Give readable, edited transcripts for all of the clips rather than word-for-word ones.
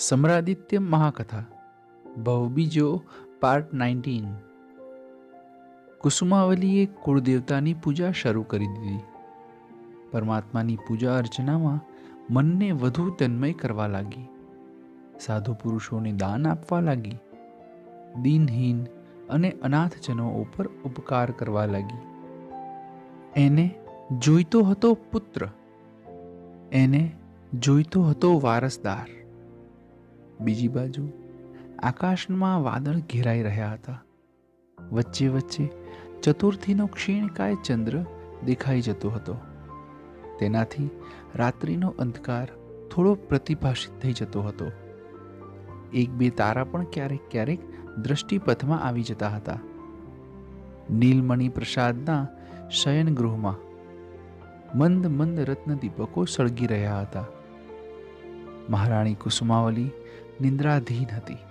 સમરાદિત્ય મહાકથા ભવબીજો part 19। કુસુમાવલીએ કુળદેવતાની પૂજા શરૂ કરી દીધી। પરમાત્માની પૂજા અર્ચનામાં મનને વધુ તન્મય કરવા લાગી। સાધુ પુરુષોને દાન આપવા લાગી। દીનહીન અને અનાથજનો ઉપર ઉપકાર કરવા લાગી। એને જોઈતો હતો પુત્ર, એને જોઈતો હતો વારસદાર। બીજી બાજુ આકાશમાં વાદળ ઘેરાઈ રહ્યા હતા। વચ્ચે વચ્ચે ચતુર્થીનો ક્ષીણકાય ચંદ્ર દેખાઈ જતો હતો। તેનાથી રાત્રિનો અંધકાર થોડો પ્રતિભાષિત થઈ જતો હતો। એક બે તારા પણ ક્યારેક ક્યારેક દ્રષ્ટિપથમાં આવી જતા હતા। નીલમણિ પ્રસાદના શયનગૃહમાં મંદ મંદ રત્ન દીપકો સળગી રહ્યા હતા। મહારાણી કુસુમાવલી નિંદ્રાધીન હતી।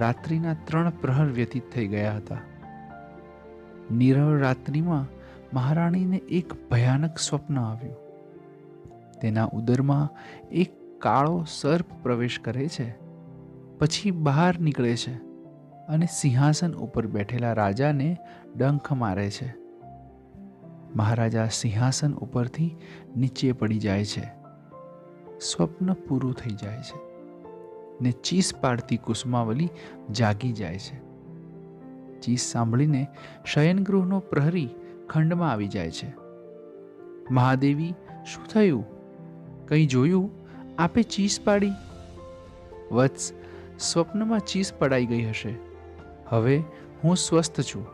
રાત્રિના 3 પ્રહર વ્યતીત થઈ ગયા હતા। નીરવ રાત્રિમાં મહારાણીને એક ભયાનક સ્વપ્ન આવ્યું। તેના ઉદરમાં એક કાળો સર્પ પ્રવેશ કરે છે, પછી બહાર નીકળે છે અને સિંહાસન ઉપર બેઠેલા રાજાને ડંખ મારે છે। મહારાજા સિંહાસન ઉપરથી નીચે પડી જાય છે। સ્વપ્ન પૂરું થઈ જાય છે ને ચીસ પાડતી કુસુમાવલી જાગી જાય છે। ચીસ સાંભળીને શયનગૃહનો પ્રહરી ખંડમાં આવી જાય છે। મહાદેવી, શું થયું? કંઈ જોયું? આપે ચીસ પાડી? વત્સ, સ્વપ્નમાં ચીસ પડાઈ ગઈ હશે। હવે હું સ્વસ્થ છું।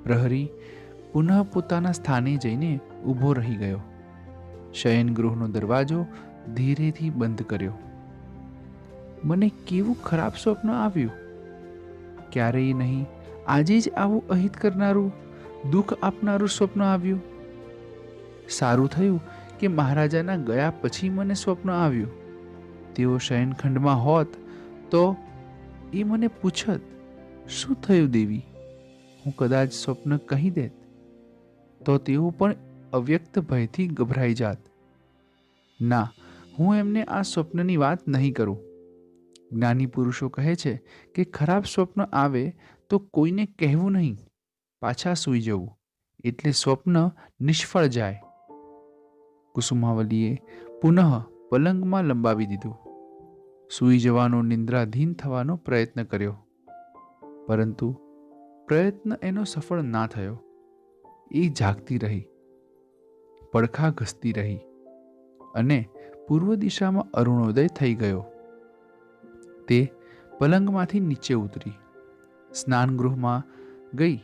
પ્રહરી પુનઃ પોતાના સ્થાને જઈને ઊભો રહી ગયો। શયનગૃહનો દરવાજો ધીરેથી બંધ કર્યો। મને કેવું ખરાબ સ્વપ્ન આવ્યું! ક્યારેય નહીં, આજે જ આવું અહિત કરનારું, દુઃખ આપનારું સ્વપ્ન આવ્યું। સારું થયું કે મહારાજાના ગયા પછી મને સ્વપ્ન આવ્યું। તેઓ શયનખંડમાં હોત તો એ મને પૂછત, શું થયું દેવી? હું કદાચ સ્વપ્ન કહી દેત તો તેઓ પણ અવ્યક્ત ભયથી ગભરાઈ જાત। ના, હું એમને આ સ્વપ્નની વાત નહીં કરું। જ્ઞાની પુરુષો કહે છે કે ખરાબ સ્વપ્ન આવે તો કોઈને કહેવું નહીં, પાછા સૂઈ જવું, એટલે સ્વપ્ન નિષ્ફળ જાય। કુસુમાવલીએ પુનઃ પલંગમાં લંબાવી દીધું। સૂઈ જવાનો, નિંદ્રાધીન થવાનો પ્રયત્ન કર્યો, પરંતુ પ્રયત્ન એનો સફળ ના થયો। એ જાગતી રહી, પડખા ઘસતી રહી અને પૂર્વ દિશામાં અરુણોદય થઈ ગયો। તે પલંગમાંથી નીચે ઉતરી, સ્નાનગૃહમાં ગઈ।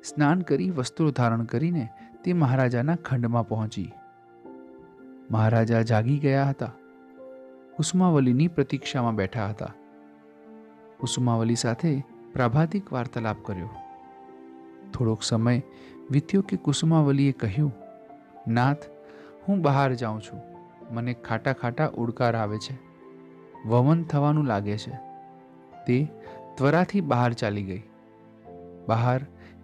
સ્નાન કરી વસ્ત્રો ધારણ કરીને તે મહારાજાના ખંડમાં પહોંચી। મહારાજા જાગી ગયા હતા। કુસુમાવલીની પ્રતીક્ષામાં બેઠા હતા। કુસુમાવલી સાથે પ્રાભાતિક વાર્તાલાપ કર્યો। થોડોક સમય વીત્યો કે કુસુમાવલીએ કહ્યું, નાથ, હું બહાર જાઉં છું। મને ખાટા ખાટા ઉડકાર આવે છે, વમન થવાનું લાગે છે। તે ત્વરાથી બહાર ચાલી ગઈ। બહાર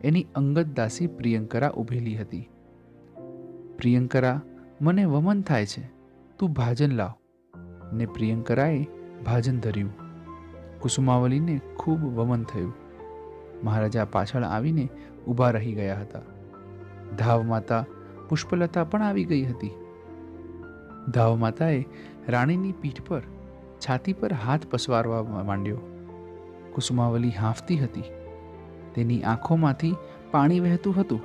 એની અંગત દાસી પ્રિયંકરા ઊભેલી હતી। પ્રિયંકરા, મને વમન થાય છે, તું ભાજન લાવ। ને પ્રિયંકરાએ ભાજન ધર્યું। કુસુમાવલીને ખૂબ વમન થયું। મહારાજા પાછળ આવીને ઊભા રહી ગયા હતા। ધાવ માતા પુષ્પલતા પણ આવી ગઈ હતી। ધાવ માતાએ રાણીની પીઠ પર, છાતી પર હાથ પસવારવા માંડ્યો। કુસુમાવલી હાંફતી હતી। તેની આંખોમાંથી પાણી વહેતું હતું,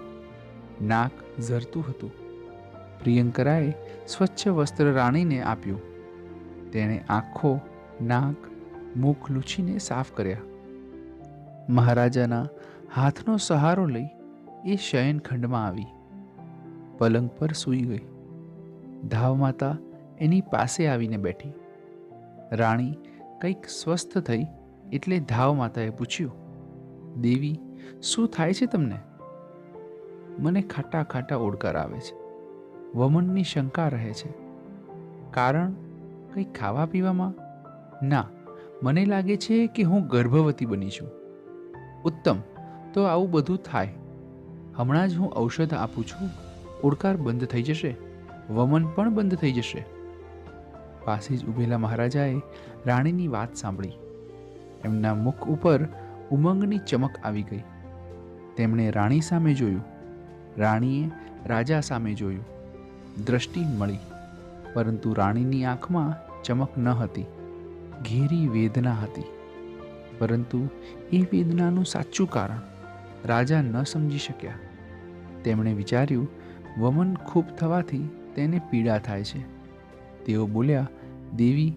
નાક ઝરતું હતું। પ્રિયંકરાએ સ્વચ્છ વસ્ત્ર રાણીને આપ્યું। તેણે આંખો, નાક, મુખ લૂછીને સાફ કર્યા। મહારાજાના હાથનો સહારો લઈ એ શયનખંડમાં આવી, પલંગ પર સૂઈ ગઈ। ધાવ માતા એની પાસે આવીને બેઠી। રાણી કંઈક સ્વસ્થ થઈ એટલે ધાવ માતાએ પૂછ્યું, દેવી, શું થાય છે તમને? મને ખાટા ખાટા ઓડકાર આવે છે, વમનની શંકા રહે છે। કારણ કંઈ ખાવા પીવામાં? ના, મને લાગે છે કે હું ગર્ભવતી બની છું। ઉત્તમ, તો આવું બધું થાય। હમણાં જ હું ઔષધ આપું છું, ઓડકાર બંધ થઈ જશે, વમન પણ બંધ થઈ જશે। પાસે જ ઊભેલા મહારાજાએ રાણીની વાત સાંભળી. એમના મુખ ઉપર ઉમંગની ચમક આવી ગઈ. તેમણે રાણી સામે જોયું, રાણીએ રાજા સામે જોયું. દ્રષ્ટિ મળી, પરંતુ રાણીની આંખમાં ચમક ન હતી, ઘેરી વેદના હતી. પરંતુ એ વેદનાનું સાચું કારણ રાજા ન સમજી શક્યા. તેમણે વિચાર્યું, વમન ખૂબ થવાથી તેને પીડા થાય છે. તેઓ બોલ્યા, દેવી,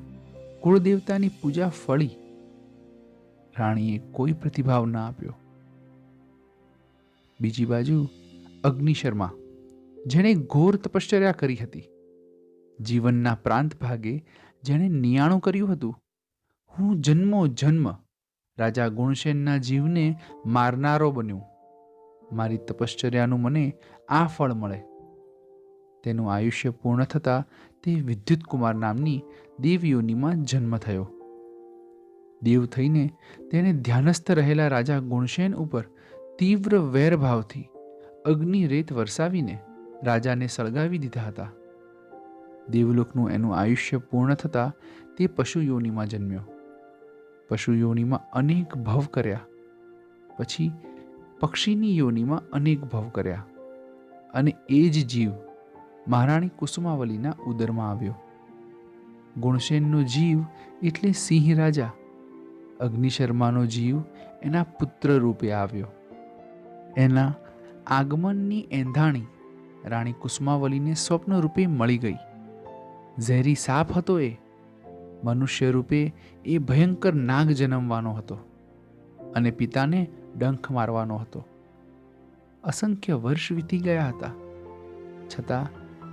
કુળદેવતાની પૂજા ફળી. રાણીએ કોઈ પ્રતિભાવ ન આપ્યો. બીજી બાજુ અગ્નિશર્મા, જેણે ઘોર તપશ્ચર્યા કરી હતી, જીવનના પ્રાંત ભાગે જેણે નિયાણું કર્યું હતું, હું જન્મો જન્મ રાજા ગુણસેનના જીવને મારનારો બન્યો. મારી તપશ્ચર્યાનું મને આ ફળ મળે. તેનું આયુષ્ય પૂર્ણ થતાં તે વિદ્યુતકુમાર નામની દેવયોનીમાં જન્મ થયો. દેવ થઈને તેને ધ્યાનસ્થ રહેલા રાજા ગુણસેન ઉપર તીવ્ર વેરભાવથી અગ્નિ રેત વરસાવીને રાજાને સળગાવી દીધા હતા. દેવલોકનું એનું આયુષ્ય પૂર્ણ થતાં તે પશુ યોનીમાં જન્મ્યો. પશુ યોનીમાં અનેક ભવ કર્યા. પછી પક્ષીની યોનીમાં અનેક ભવ કર્યા અને એ જ જીવ મહારાણી કુસુમાવલીના ઉદરમાં આવ્યો. ગુણસેનનો જીવ એટલે સિંહ રાજા, અગ્નિશર્માનો જીવ એના પુત્ર રૂપે આવ્યો. એના આગમનની એંધાણી રાણી કુસુમાવલીને સ્વપ્ન રૂપે મળી ગઈ. ઝેરી સાપ હતો એ. મનુષ્ય રૂપે એ ભયંકર નાગ જન્મવાનો હતો અને પિતાને ડંખ મારવાનો હતો. અસંખ્ય વર્ષ વીતી ગયા હતા, છતાં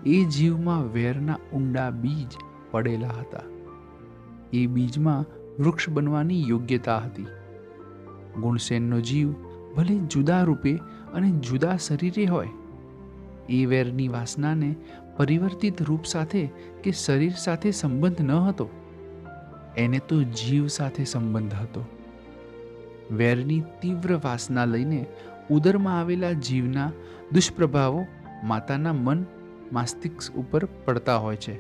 એ જીવમાં વેરના ઊંડા બીજ પડેલા હતા. એ બીજમાં વૃક્ષ બનવાની યોગ્યતા હતી. ગુણસેનનો જીવ ભલે જુદા રૂપે અને જુદા શરીરે હોય, એ વેરની વાસનાને પરિવર્તિત રૂપ સાથે કે શરીર સાથે સંબંધ ન હતો. એને તો જીવ સાથે સંબંધ હતો. વેરની તીવ્ર વાસના લઈને ઉદરમાં આવેલા જીવના દુષ્પ્રભાવો માતાના મન મસ્તિષ્ક ઉપર પડતા હોય છે.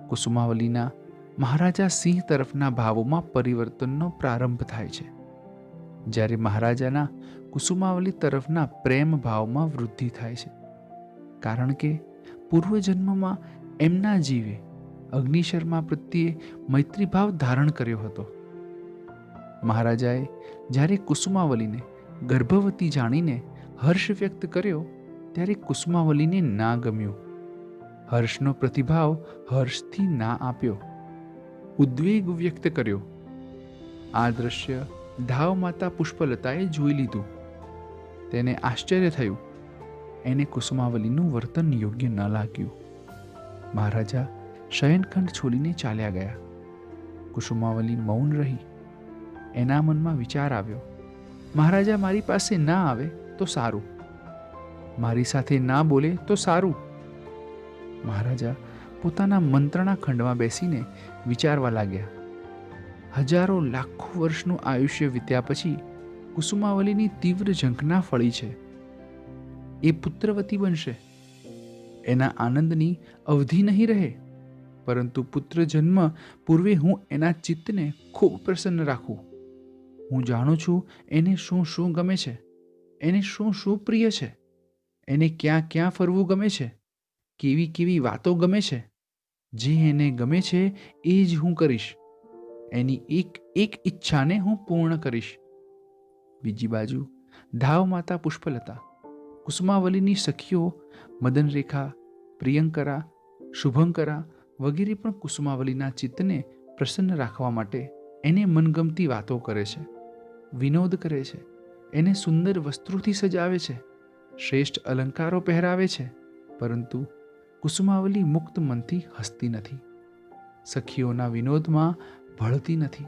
કુસુમાવલીના મહારાજા સિંહ તરફના ભાવોમાં પરિવર્તનનો પ્રારંભ થાય છે, જ્યારે મહારાજાના કુસુમાવલી તરફના પ્રેમ ભાવમાં વૃદ્ધિ થાય છે. કારણ કે પૂર્વજન્મમાં એમના જીવે અગ્નિશર્મા પ્રત્યે મૈત્રીભાવ ધારણ કર્યો હતો. મહારાજાએ જ્યારે કુસુમાવલીને ગર્ભવતી જાણીને હર્ષ વ્યક્ત કર્યો, ત્યારે કુસુમાવલીને ના ગમ્યું. હર્ષનો પ્રતિભાવ હર્ષથી ના આપ્યો, ઉદ્વેગ વ્યક્ત કર્યો. આ દ્રશ્ય ધાવ માતા પુષ્પલતાએ જોઈ લીધું. તેને આશ્ચર્ય થયું. એને કુસુમાવલીનું વર્તન યોગ્ય ન લાગ્યું. મહારાજા શયનખંડ છોડીને ચાલ્યા ગયા. કુસુમાવલી મૌન રહી. એના મનમાં વિચાર આવ્યો, મહારાજા મારી પાસે ના આવે તો સારું, મારી સાથે ના બોલે તો સારું. મહારાજા પોતાના મંત્રણા ખંડમાં બેસીને વિચારવા લાગ્યા. હજારો લાખો વર્ષનું આયુષ્ય વીત્યા પછી કુસુમાવલીની તીવ્ર ઝંખના ફળી છે. એ પુત્રવતી બનશે. એના આનંદની અવધિ નહીં રહે, પરંતુ પુત્ર જન્મ પૂર્વે હું એના ચિત્તને ખૂબ પ્રસન્ન રાખું. હું જાણું છું એને શું શું ગમે છે, એને શું શું પ્રિય છે, એને ક્યાં ક્યાં ફરવું ગમે છે, કેવી કેવી વાતો ગમે છે. જે એને ગમે છે એ જ હું કરીશ. એની એક એક ઈચ્છાને હું પૂર્ણ કરીશ. બીજી બાજુ ધાવ માતા પુષ્પલતા, કુસુમાવલીની સખીઓ મદનરેખા, પ્રિયંકરા, શુભંકરા વગેરે પણ કુસુમાવલીના ચિત્તને પ્રસન્ન રાખવા માટે એને મનગમતી વાતો કરે છે, વિનોદ કરે છે, એને સુંદર વસ્ત્રોથી સજાવે છે, શ્રેષ્ઠ અલંકારો પહેરાવે છે. પરંતુ કુસુમાવલી મુક્ત મનથી હસતી નથી, સખીઓના વિનોદમાં ભળતી નથી.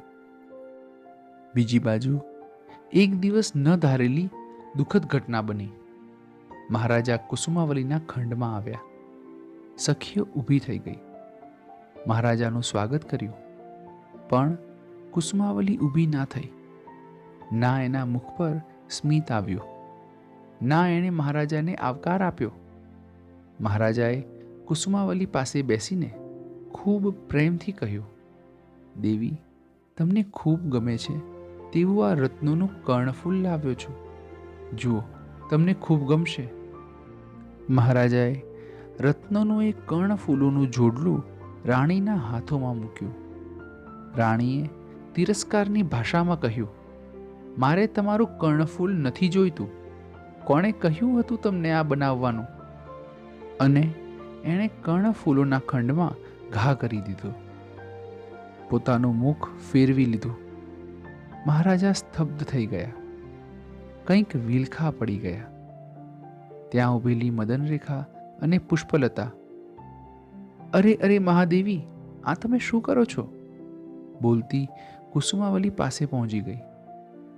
બીજી બાજુ એક દિવસ ન ધારેલી દુઃખદ ઘટના બની. મહારાજા કુસુમાવલીના ખંડમાં આવ્યા. સખીઓ ઊભી થઈ ગઈ. મહારાજાનું સ્વાગત કર્યું, પણ કુસુમાવલી ઊભી ના થઈ. ના એના મુખ પર સ્મિત આવ્યું, ના એણે મહારાજાને આવકાર આપ્યો. મહારાજાએ કુસુમાવલી પાસે બેસીને ખૂબ પ્રેમથી કહ્યું, દેવી, તમને ખૂબ ગમે છે તેવું આ રત્નોનું કર્ણફૂલ લાવ્યો છું. જુઓ, તમને ખૂબ ગમશે. મહારાજાએ રત્નોનું એક કર્ણફૂલોનું જોડલું રાણીના હાથોમાં મૂક્યું. રાણીએ તિરસ્કારની ભાષામાં કહ્યું, મારે તમારું કર્ણફૂલ નથી જોઈતું. કોણે કહ્યું હતું તમને આ બનાવવાનું? અને એણે કર્ણફૂલોના ખંડમાં ઘા કરી દીધો. પોતાનું મુખ ફેરવી લીધું. મહારાજા સ્તબ્ધ થઈ ગયા, કંઈક વિલખા પડી ગયા. ત્યાં ઊભેલી મદનરેખા અને પુષ્પલતા, અરે અરે મહાદેવી, આ તમે શું કરો છો? બોલતી કુસુમાવલી પાસે પહોંચી ગઈ.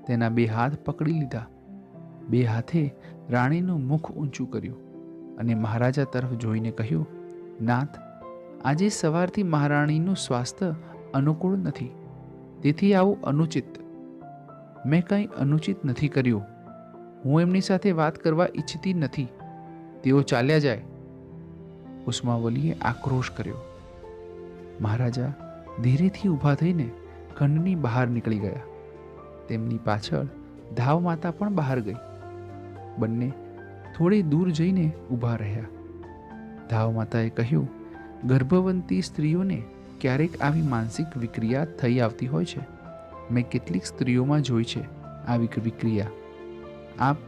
તેના બે હાથ પકડી લીધા. બે હાથે રાણીનું મુખ ઊંચું કર્યું અને મહારાજા તરફ જોઈને કહ્યું, નાથ, આજે સવારથી મહારાણીનું સ્વાસ્થ્ય અનુકૂળ નથી, તેથી આવું અનુચિત. મેં કંઈ અનુચિત નથી કર્યું. હું એમની સાથે વાત કરવા ઈચ્છતી નથી. તેઓ ચાલ્યા જાય. કુસુમાવલીએ આક્રોશ કર્યો. મહારાજા ધીરેથી ઊભા થઈને ખંડની બહાર નીકળી ગયા. તેમની પાછળ ધાવ માતા પણ બહાર ગઈ. બંને થોડી દૂર જઈને ઊભા રહ્યા. ધાવ માતાએ કહ્યું, ગર્ભવંતી સ્ત્રીઓને ક્યારેક આવી માનસિક વિક્રિયા થઈ આવતી હોય છે. મેં કેટલીક સ્ત્રીઓમાં જોઈ છે આવી વિક્રિયા. આપ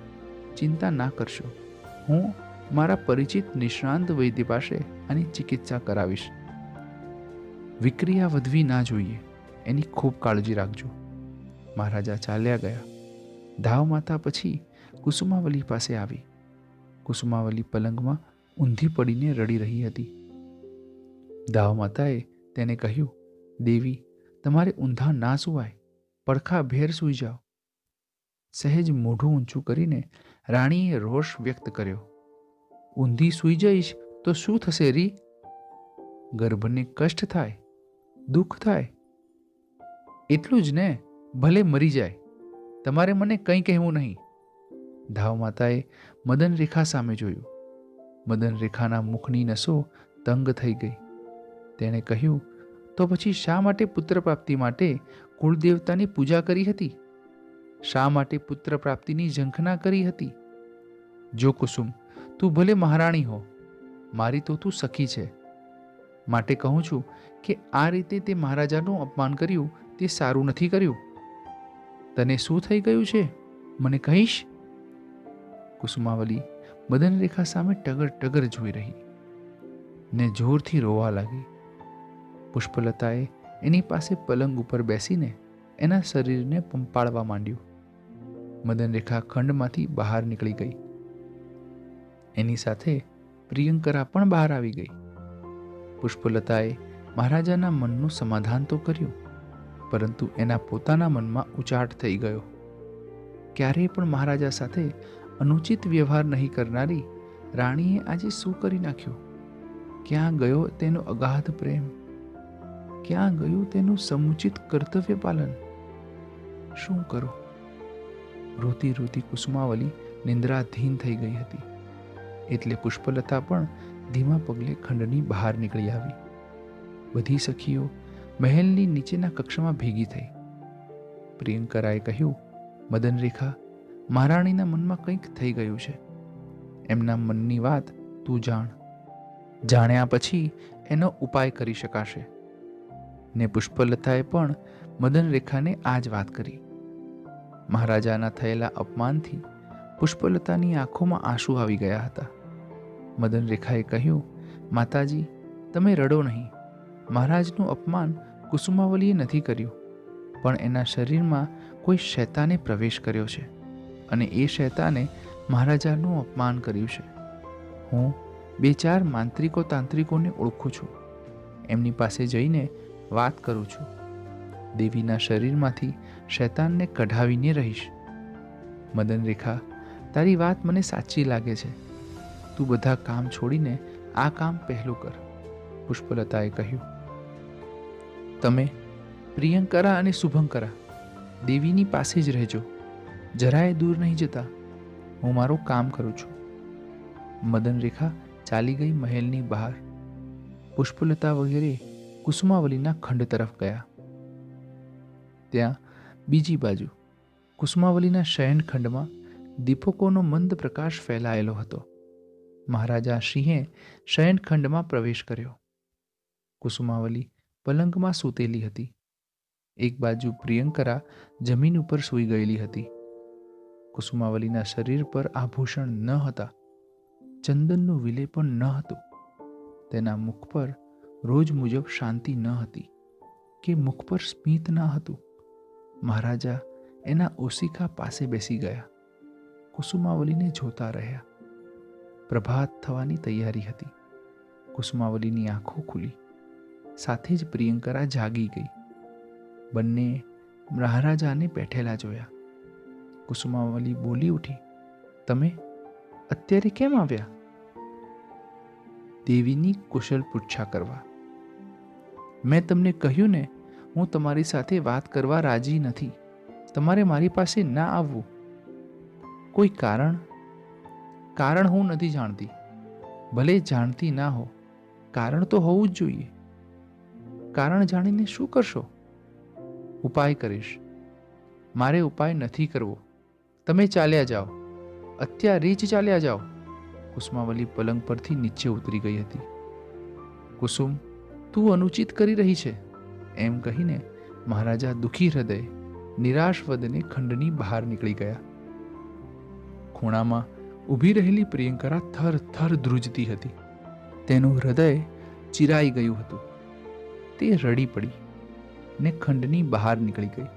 ચિંતા ના કરશો. હું મારા પરિચિત નિષ્ણાંત વૈદ્ય પાસે આની ચિકિત્સા કરાવીશ. વિક્રિયા વધવી ના જોઈએ, એની ખૂબ કાળજી રાખજો. મહારાજા ચાલ્યા ગયા. ધાવ માતા પછી કુસુમાવલી પાસે આવી. કુસુમાવલી પલંગમાં ઊંધી પડીને રડી રહી હતી. ધાવ માતાએ તેને કહ્યું, દેવી, તમારે ઊંધા ના સુવાય, પડખા ભેર સૂઈ જાઓ. સહેજ મોઢું ઊંચું કરીને રાણીએ રોષ વ્યક્ત કર્યો, ઊંધી સૂઈ જઈશ તો શું થશે રી? ગર્ભને કષ્ટ થાય, દુઃખ થાય. એટલું જ ને, ભલે મરી જાય. તમારે મને કંઈ કહેવું નહીં. ધાવ માતાએ મદનરેખા સામે જોયું. મદનરેખાના મુખની નસો તંગ થઈ ગઈ. તેણે કહ્યું, તો પછી શા માટે પુત્ર પ્રાપ્તિ માટે કુળદેવતાની પૂજા કરી હતી? શા માટે પુત્ર પ્રાપ્તિની ઝંખના કરી હતી? જો કુસુમ, તું ભલે મહારાણી હો, મારી તો તું સખી છે. માટે કહું છું કે આ રીતે તે મહારાજાનું અપમાન કર્યું તે સારું નથી કર્યું. તને શું થઈ ગયું છે, મને કહીશ? કુસુમાવલી મદનરેખા સામે ટગર ટગર જોઈ રહી ને જોરથી રોવા લાગી. પુષ્પલતાએ એની પાસે પલંગ ઉપર બેસીને એના શરીરને પંપાળવા માંડ્યું. મદનરેખા ખંડમાંથી બહાર નીકળી ગઈ. એની સાથે પ્રિયંકરા પણ બહાર આવી ગઈ. પુષ્પલતાએ મહારાજાના મનનું સમાધાન તો કર્યું, પરંતુ એના પોતાના મનમાં ઉચાટ થઈ ગયો. ક્યારેય પણ મહારાજા સાથે અનુચિત વ્યવહાર નહીં કરનારી રાણીએ આજે શું કરી નાખ્યું? ક્યાં ગયો તેનો અગાધ પ્રેમ? ક્યાં ગયું તેનું સમુચિત કર્તવ્ય પાલન? શું કરું? રોતી રોતી કુસુમાવલી નિંદ્રાધીન થઈ ગઈ હતી. એટલે પુષ્પલતા પણ ધીમા પગલે ખંડની બહાર નીકળી આવી. બધી સખીઓ મહેલની નીચેના કક્ષમાં ભેગી થઈ. પ્રિયંકરાએ કહ્યું, મદનરેખા, મહારાણીના મનમાં કંઈક થઈ ગયું છે. એમના મનની વાત તું જાણ. જાણ્યા પછી એનો ઉપાય કરી શકાશે. ને પુષ્પલતાએ પણ મદનરેખાને આ જ વાત કરી. મહારાજાના થયેલા અપમાનથી પુષ્પલતાની આંખોમાં આંસુ આવી ગયા હતા. મદનરેખાએ કહ્યું, માતાજી, તમે રડો નહીં. મહારાજનું અપમાન કુસુમાવલીએ નથી કર્યું, પણ એના શરીરમાં કોઈ શૈતાને પ્રવેશ કર્યો છે અને એ શૈતાને મહારાજાનું અપમાન કર્યું છે. હું 2-4 માંત્રિકો તાંત્રિકોને ઓળખું છું. એમની પાસે જઈને વાત કરું છું. દેવીના શરીરમાંથી શૈતાનને કઢાવીને રહીશ. મદનરેખા, તારી વાત મને સાચી લાગે છે. તું બધા કામ છોડીને આ કામ પહેલું કર. પુષ્પલતાએ કહ્યું, તમે પ્રિયંકરા અને શુભંકરા દેવીની પાસે જ રહેજો. જરાય દૂર નહીં જતા. હું મારું કામ કરું છું. મદનરેખા ચાલી ગઈ મહેલની બહાર. પુષ્પલતા વગેરે કુસુમાવલીના ખંડ તરફ ગયા. ત્યાં બીજી બાજુ કુસુમાવલીના શયનખંડમાં દીપકોનો મંદ પ્રકાશ ફેલાયેલો હતો. મહારાજા સિંહે શયનખંડમાં પ્રવેશ કર્યો. કુસુમાવલી પલંગમાં સૂતેલી હતી. એક બાજુ પ્રિયંકરા જમીન ઉપર સૂઈ ગયેલી હતી. કુસુમાવલીના શરીર પર આભૂષણ ન હતા, ચંદનનું વિલેપન ન હતું. તેના મુખ પર રોજ મુજબ શાંતિ ન હતી કે મુખ પર સ્મિત ન હતું. મહારાજા એના ઓશિકા પાસે બેસી ગયા. કુસુમાવલીને જોતા રહ્યા. પ્રભાત થવાની તૈયારી હતી. કુસુમાવલીની આંખો ખુલી. સાથે જ પ્રિયંકરા જાગી ગઈ. બંને મહારાજાને બેઠેલા જોયા. કુસુમાવલી બોલી ઉઠી, તમે અત્યારે કેમ આવ્યા? દેવીની કુશલ પૂછા કરવા. મેં તમને કહ્યું ને, હું તમારી સાથે વાત કરવા રાજી નથી. તમારે મારી પાસે ના આવવું. કોઈ કારણ? કારણ હું નથી જાણતી. ભલે જાણતી ના હો, કારણ તો હોવું જ જોઈએ. કારણ જાણીને શું કરશો? ઉપાય કરીશ. મારે ઉપાય નથી કરવો. તમે ચાલ્યા જાઓ, અત્યારે જ ચાલ્યા જાઓ. કુસુમાવલી પલંગ પરથી નીચે ઉતરી ગઈ હતી. કુસુમ, તું અનુચિત કરી રહી છે, એમ કહીને મહારાજા દુઃખી હૃદયે નિરાશ વદને ખંડની બહાર નીકળી ગયા. ખૂણામાં ઊભી રહેલી પ્રિયંકરા થર થર ધ્રુજતી હતી. તેનું હૃદય ચિરાઈ ગયું હતું. તે રડી પડી ને ખંડની બહાર નીકળી ગઈ.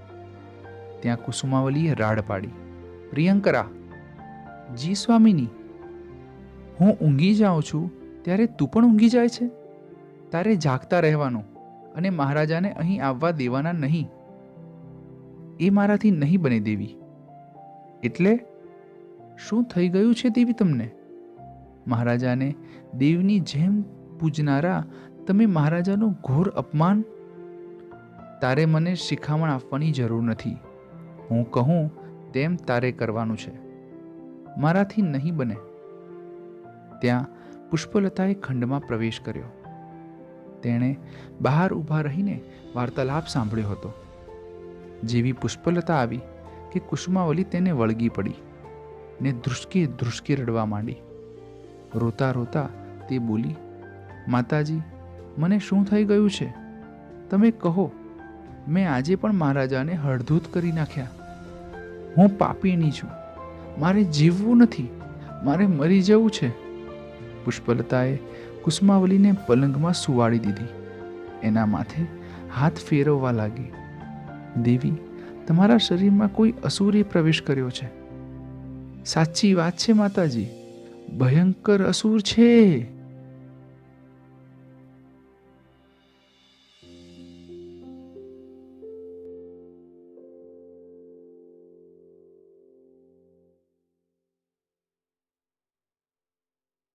ત્યાં કુસુમાવલીએ રાડ પાડી, પ્રિયંકરા! જી સ્વામીની, હું ઊંઘી જાઉં છું ત્યારે તું પણ ઊંઘી જાય છે? તારે જાગતા રહેવાનું અને મહારાજાને અહીં આવવા દેવાના નહીં. એ મારાથી નહીં બને દેવી. એટલે શું થઈ ગયું છે દેવી તમને? મહારાજાને દેવની જેમ પૂજનારા તમે મહારાજાનું ઘોર અપમાન! તારે મને શિખામણ આપવાની જરૂર નથી. હું કહું તેમ તારે કરવાનું છે. મારાથી નહીં બને. ત્યાં પુષ્પલતાએ ખંડમાં પ્રવેશ કર્યો. તેણે બહાર ઊભા રહીને વાર્તાલાપ સાંભળ્યો હતો. જેવી પુષ્પલતા આવી કે કુસુમાવલી તેને વળગી પડી ને ધ્રુસકે ધ્રુસકે રડવા માંડી. રોતા રોતા તે બોલી, માતાજી, મને શું થઈ ગયું છે? તમે કહો. મેં આજે પણ મહારાજાને હળધૂત કરી નાખ્યા. હું પાપીણી છું. મારે જીવવું નથી. મારે મરી જવું છે. પુષ્પલતાએ કુસુમાવલીને પલંગમાં સુવાડી દીધી. એના માથે હાથ ફેરવવા લાગી. દેવી, તમારા શરીરમાં કોઈ અસુરે પ્રવેશ કર્યો છે. સાચી વાત છે માતાજી, ભયંકર અસુર છે.